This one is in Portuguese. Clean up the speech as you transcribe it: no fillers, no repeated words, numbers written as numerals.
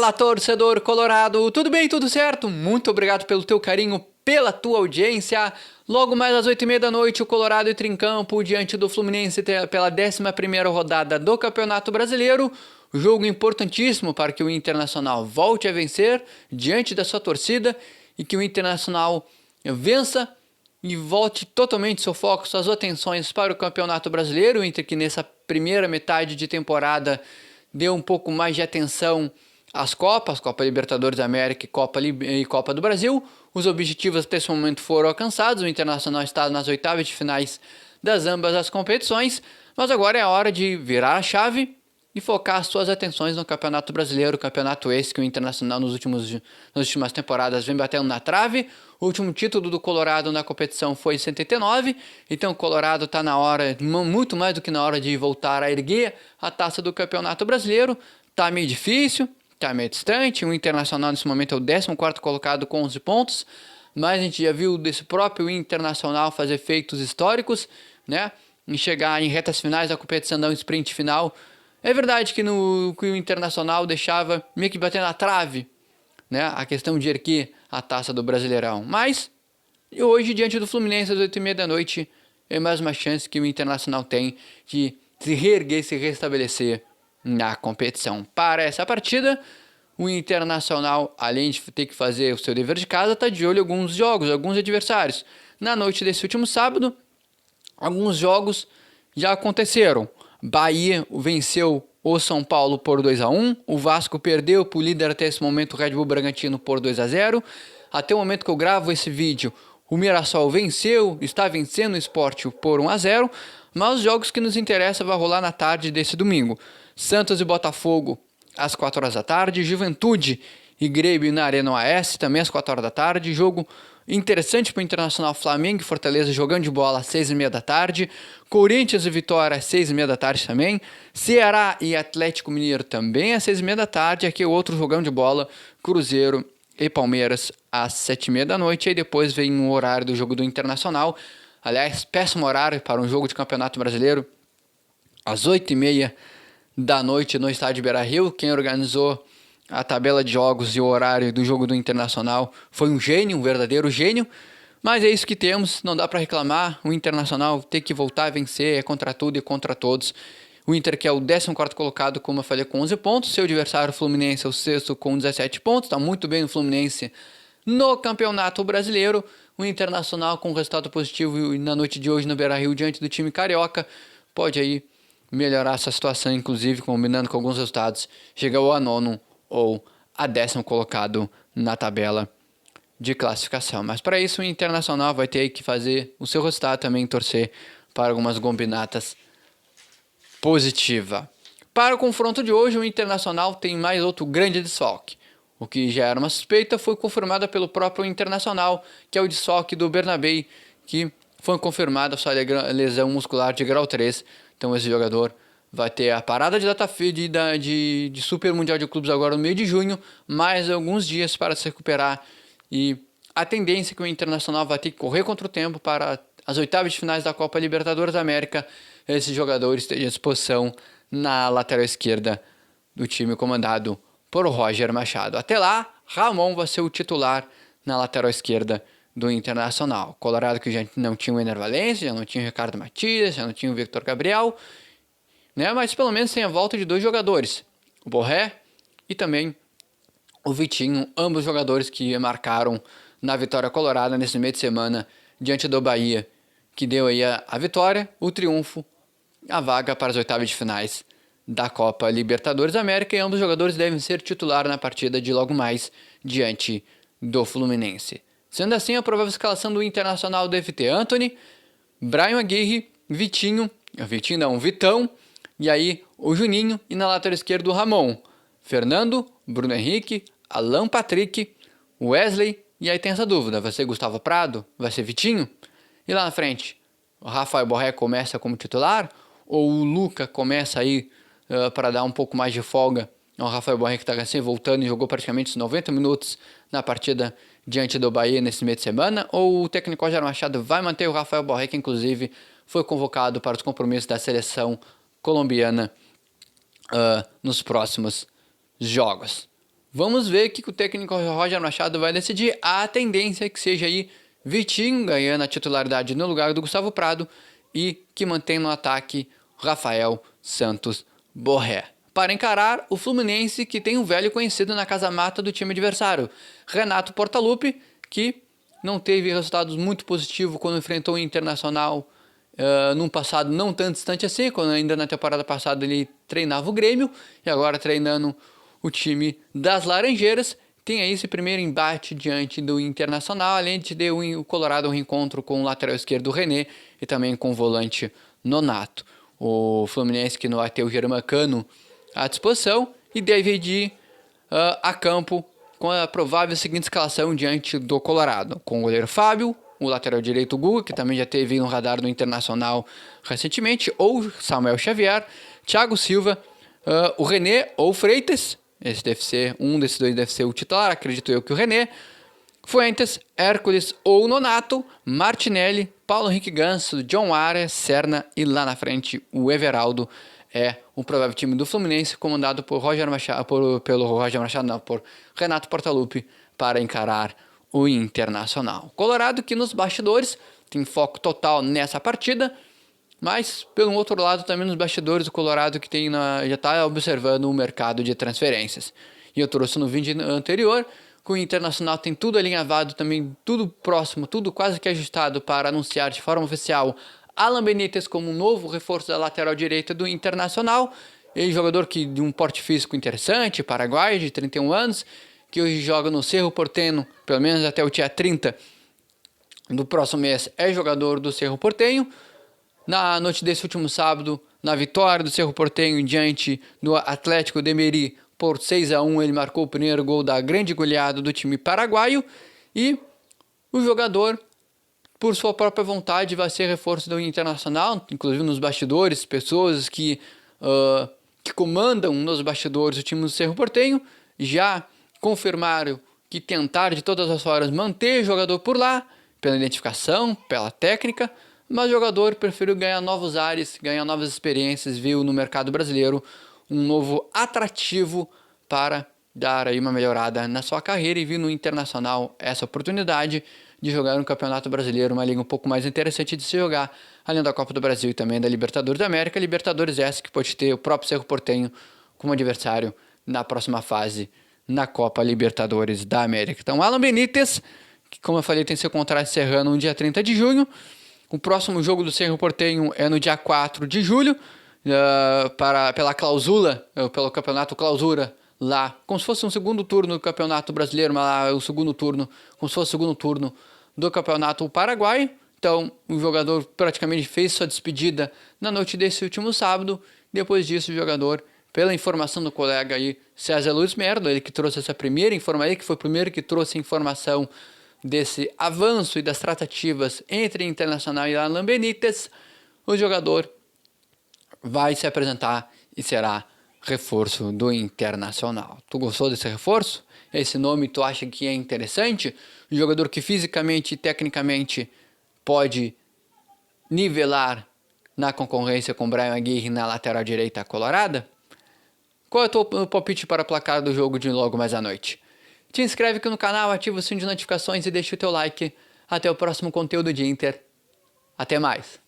Fala, torcedor colorado, tudo bem, tudo certo? Muito obrigado pelo teu carinho, pela tua audiência. Logo mais às 8h30 da noite, o Colorado entra em campo diante do Fluminense pela 11ª rodada do Campeonato Brasileiro. Jogo importantíssimo para que o Internacional volte a vencer diante da sua torcida e que o Internacional vença e volte totalmente seu foco, suas atenções para o Campeonato Brasileiro. O Inter que nessa primeira metade de temporada deu um pouco mais de atenção às Copas, Copa Libertadores da América e Copa do Brasil. Os objetivos até esse momento foram alcançados, o Internacional está nas oitavas de finais das ambas as competições, mas agora é a hora de virar a chave e focar suas atenções no Campeonato Brasileiro, campeonato esse que o Internacional nas últimas temporadas vem batendo na trave. O último título do Colorado na competição foi em 79, então o Colorado está na hora, muito mais do que na hora de voltar a erguer a taça do Campeonato Brasileiro. Está meio difícil, está meio distante, o Internacional nesse momento é o 14º colocado com 11 pontos, mas a gente já viu desse próprio Internacional fazer feitos históricos, né? Em chegar em retas finais da competição, dar um sprint final. É verdade que o Internacional deixava meio que bater na trave, né, a questão de erguer a taça do Brasileirão. Mas hoje, diante do Fluminense, às 8h30 da noite, é mais uma chance que o Internacional tem de se reerguer e se restabelecer na competição. Para essa partida, o Internacional, além de ter que fazer o seu dever de casa, está de olho em alguns jogos, alguns adversários. Na noite desse último sábado, alguns jogos já aconteceram. Bahia venceu o São Paulo por 2-1, o Vasco perdeu para o líder até esse momento, o Red Bull Bragantino, por 2-0. Até o momento que eu gravo esse vídeo, o Mirassol está vencendo o Sport por 1-0, mas os jogos que nos interessam vão rolar na tarde desse domingo. Santos e Botafogo às 4h da tarde, Juventude e Grêmio na Arena Oeste também às 4h da tarde, jogo interessante para o Internacional. Flamengo e Fortaleza jogando de bola às 6h30 da tarde. Corinthians e Vitória às 6h30 da tarde também. Ceará e Atlético Mineiro também às 6h30 da tarde. Aqui o outro jogando de bola, Cruzeiro e Palmeiras às 7h30 da noite. E depois vem o horário do jogo do Internacional. Aliás, péssimo horário para um jogo de Campeonato Brasileiro. Às 8h30 da noite no estádio Beira-Rio. Quem organizou a tabela de jogos e o horário do jogo do Internacional foi um gênio, um verdadeiro gênio, mas é isso que temos, não dá para reclamar. O Internacional tem que voltar a vencer, é contra tudo e contra todos. O Inter, que é o 14º colocado, como eu falei, com 11 pontos, seu adversário o Fluminense é o 6º com 17 pontos, está muito bem o Fluminense no Campeonato Brasileiro. O Internacional com resultado positivo na noite de hoje no Beira-Rio diante do time carioca, pode aí melhorar essa situação, inclusive combinando com alguns resultados, chegar ao nono ou a 10º colocado na tabela de classificação. Mas para isso o Internacional vai ter que fazer o seu resultado também, torcer para algumas combinatas positivas. Para o confronto de hoje, o Internacional tem mais outro grande desfalque. O que já era uma suspeita foi confirmada pelo próprio Internacional, que é o desfalque do Bernabei, que foi confirmada a sua lesão muscular de grau 3. Então esse jogador vai ter a parada de data de Super Mundial de Clubes agora no meio de junho, mais alguns dias para se recuperar. E a tendência é que o Internacional vai ter que correr contra o tempo para as oitavas de finais da Copa Libertadores da América. Esse jogador esteja à disposição na lateral esquerda do time comandado por Roger Machado. Até lá, Ramon vai ser o titular na lateral esquerda do Internacional. Colorado que já não tinha o Ener Valencia, já não tinha o Ricardo Matias, já não tinha o Victor Gabriel, né? Mas pelo menos tem a volta de 2 jogadores, o Borré e também o Vitinho, ambos jogadores que marcaram na vitória colorada nesse meio de semana diante do Bahia, que deu aí a vitória, o triunfo, a vaga para as oitavas de finais da Copa Libertadores da América, e ambos jogadores devem ser titular na partida de logo mais diante do Fluminense. Sendo assim, a provável escalação do Internacional deve ter Antony, Bryan Aguirre, Vitão, e aí o Juninho, e na lateral esquerda o Ramon, Fernando, Bruno Henrique, Alan Patrick, Wesley, e aí tem essa dúvida, vai ser Gustavo Prado, vai ser Vitinho? E lá na frente, o Rafael Borré começa como titular, ou o Luca começa aí para dar um pouco mais de folga ao Rafael Borré, que está assim voltando e jogou praticamente os 90 minutos na partida diante do Bahia nesse meio de semana, ou o técnico Roger Machado vai manter o Rafael Borré, que inclusive foi convocado para os compromissos da seleção colombiana nos próximos jogos. Vamos ver o que o técnico Roger Machado vai decidir. A tendência é que seja aí Vitinho ganhando a titularidade no lugar do Gustavo Prado e que mantém no ataque Rafael Santos Borré. Para encarar o Fluminense, que tem um velho conhecido na casa-mata do time adversário, Renato Portaluppi, que não teve resultados muito positivos quando enfrentou o Internacional num passado não tão distante assim, quando ainda na temporada passada ele treinava o Grêmio, e agora treinando o time das Laranjeiras. Tem aí esse primeiro embate diante do Internacional, além de ter o Colorado um reencontro com o lateral esquerdo René e também com o volante Nonato. O Fluminense que não vai ter o Germán à disposição e deve ir a campo com a provável seguinte escalação diante do Colorado, com o goleiro Fábio, o lateral direito Guga, que também já teve no radar do Internacional recentemente, ou Samuel Xavier, Thiago Silva, o René ou Freitas. Esse deve ser, um desses dois deve ser o titular, acredito eu que o René. Fuentes, Hércules ou Nonato, Martinelli, Paulo Henrique Ganso, John Arias, Serna e lá na frente o Everaldo é o provável time do Fluminense, comandado por por Renato Portaluppi para encarar o Internacional. Colorado que nos bastidores tem foco total nessa partida, mas, pelo outro lado, também nos bastidores, o Colorado que já está observando o mercado de transferências. E eu trouxe no vídeo anterior que o Internacional tem tudo alinhavado, também tudo próximo, tudo quase que ajustado para anunciar de forma oficial Alan Benítez como um novo reforço da lateral direita do Internacional. Ele jogador de um porte físico interessante, paraguaio, de 31 anos, que hoje joga no Cerro Porteño, pelo menos até o dia 30 do próximo mês, é jogador do Cerro Porteño. Na noite desse último sábado, na vitória do Cerro Porteño diante do Atlético de Meri por 6-1, ele marcou o primeiro gol da grande goleada do time paraguaio e o jogador, por sua própria vontade, vai ser reforço do Internacional, inclusive nos bastidores, pessoas que comandam nos bastidores o time do Cerro Porteño já confirmaram que tentaram de todas as formas manter o jogador por lá, pela identificação, pela técnica, mas o jogador preferiu ganhar novos ares, ganhar novas experiências, viu no mercado brasileiro um novo atrativo para dar aí uma melhorada na sua carreira e viu no Internacional essa oportunidade de jogar no Campeonato Brasileiro, uma liga um pouco mais interessante de se jogar, além da Copa do Brasil e também da Libertadores da América. Libertadores essa que pode ter o próprio Cerro Porteño como adversário na próxima fase na Copa Libertadores da América. Então, Alan Benítez, que como eu falei tem seu contrato encerrando no dia 30 de junho, o próximo jogo do Cerro Porteño é no dia 4 de julho, pela clausura, pelo campeonato clausura lá, como se fosse um segundo turno do campeonato brasileiro, mas lá é o segundo turno, como se fosse o segundo turno do campeonato paraguaio. Então, o jogador praticamente fez sua despedida na noite desse último sábado. Depois disso, o jogador, pela informação do colega aí, César Luiz Merlo, ele que trouxe essa primeira informação, ele que foi o primeiro que trouxe a informação desse avanço e das tratativas entre Internacional e Alan Benítez, o jogador vai se apresentar e será reforço do Internacional. Tu gostou desse reforço? Esse nome tu acha que é interessante? Um jogador que fisicamente e tecnicamente pode nivelar na concorrência com Brian Aguirre na lateral direita colorada? Qual é o teu palpite para o placar do jogo de logo mais à noite? Te inscreve aqui no canal, ativa o sininho de notificações e deixa o teu like. Até o próximo conteúdo de Inter. Até mais!